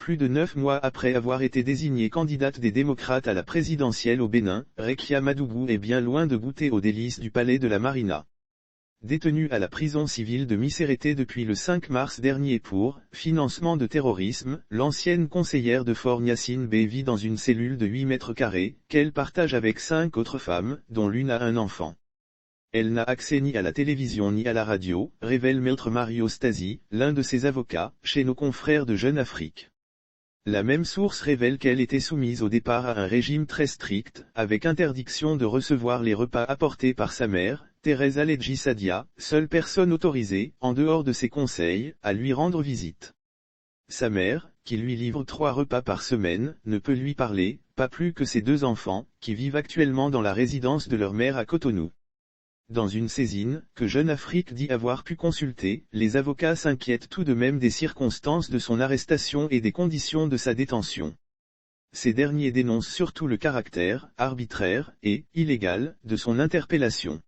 Plus de 9 mois après avoir été désignée candidate des démocrates à la présidentielle au Bénin, Rekia Madougou est bien loin de goûter aux délices du palais de la Marina. Détenue à la prison civile de Missérété depuis le 5 mars dernier pour financement de terrorisme, l'ancienne conseillère de Fort Gnassingbé vit dans une cellule de 8 mètres carrés, qu'elle partage avec 5 autres femmes, dont l'une a un enfant. Elle n'a accès ni à la télévision ni à la radio, révèle Maître Mario Stasi, l'un de ses avocats, chez nos confrères de Jeune Afrique. La même source révèle qu'elle était soumise au départ à un régime très strict, avec interdiction de recevoir les repas apportés par sa mère, Thérèse Aledji Sadia, seule personne autorisée, en dehors de ses conseils, à lui rendre visite. Sa mère, qui lui livre 3 repas par semaine, ne peut lui parler, pas plus que ses 2 enfants, qui vivent actuellement dans la résidence de leur mère à Cotonou. Dans une saisine, que Jeune Afrique dit avoir pu consulter, les avocats s'inquiètent tout de même des circonstances de son arrestation et des conditions de sa détention. Ces derniers dénoncent surtout le caractère arbitraire et illégal de son interpellation.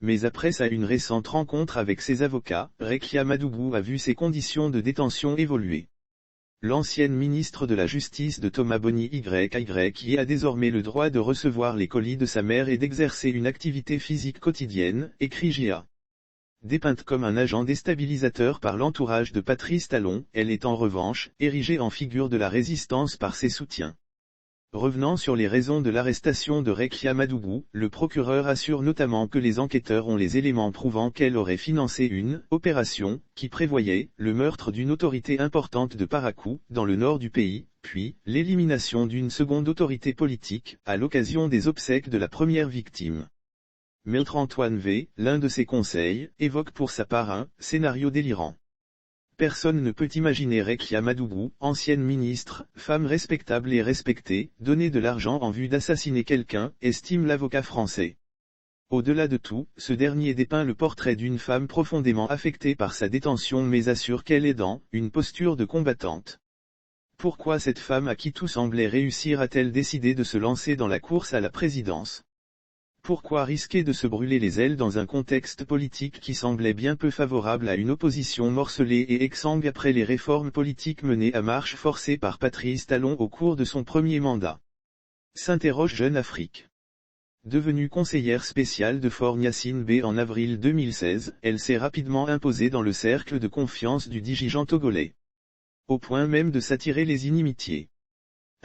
Mais après une récente rencontre avec ses avocats, Rekia Madougou a vu ses conditions de détention évoluer. L'ancienne ministre de la Justice de Thomas Boni YY a désormais le droit de recevoir les colis de sa mère et d'exercer une activité physique quotidienne, écrit JA. Dépeinte comme un agent déstabilisateur par l'entourage de Patrice Talon, elle est en revanche, érigée en figure de la résistance par ses soutiens. Revenant sur les raisons de l'arrestation de Rekia Madougou, le procureur assure notamment que les enquêteurs ont les éléments prouvant qu'elle aurait financé une opération qui prévoyait le meurtre d'une autorité importante de Parakou, dans le nord du pays, puis l'élimination d'une seconde autorité politique, à l'occasion des obsèques de la première victime. Maître Antoine V, l'un de ses conseils, évoque pour sa part un scénario délirant. Personne ne peut imaginer Rekia Madougou, ancienne ministre, femme respectable et respectée, donner de l'argent en vue d'assassiner quelqu'un, estime l'avocat français. Au-delà de tout, ce dernier dépeint le portrait d'une femme profondément affectée par sa détention mais assure qu'elle est dans une posture de combattante. Pourquoi cette femme à qui tout semblait réussir a-t-elle décidé de se lancer dans la course à la présidence ? Pourquoi risquer de se brûler les ailes dans un contexte politique qui semblait bien peu favorable à une opposition morcelée et exsangue après les réformes politiques menées à marche forcée par Patrice Talon au cours de son premier mandat ? S'interroge Jeune Afrique. Devenue conseillère spéciale de Fort Gnassingbé en avril 2016, elle s'est rapidement imposée dans le cercle de confiance du dirigeant togolais. Au point même de s'attirer les inimitiés.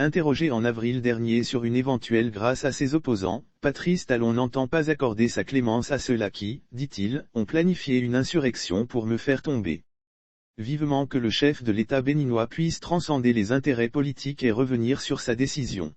Interrogé en avril dernier sur une éventuelle grâce à ses opposants, Patrice Talon n'entend pas accorder sa clémence à ceux-là qui, dit-il, ont planifié une insurrection pour me faire tomber. Vivement que le chef de l'État béninois puisse transcender les intérêts politiques et revenir sur sa décision.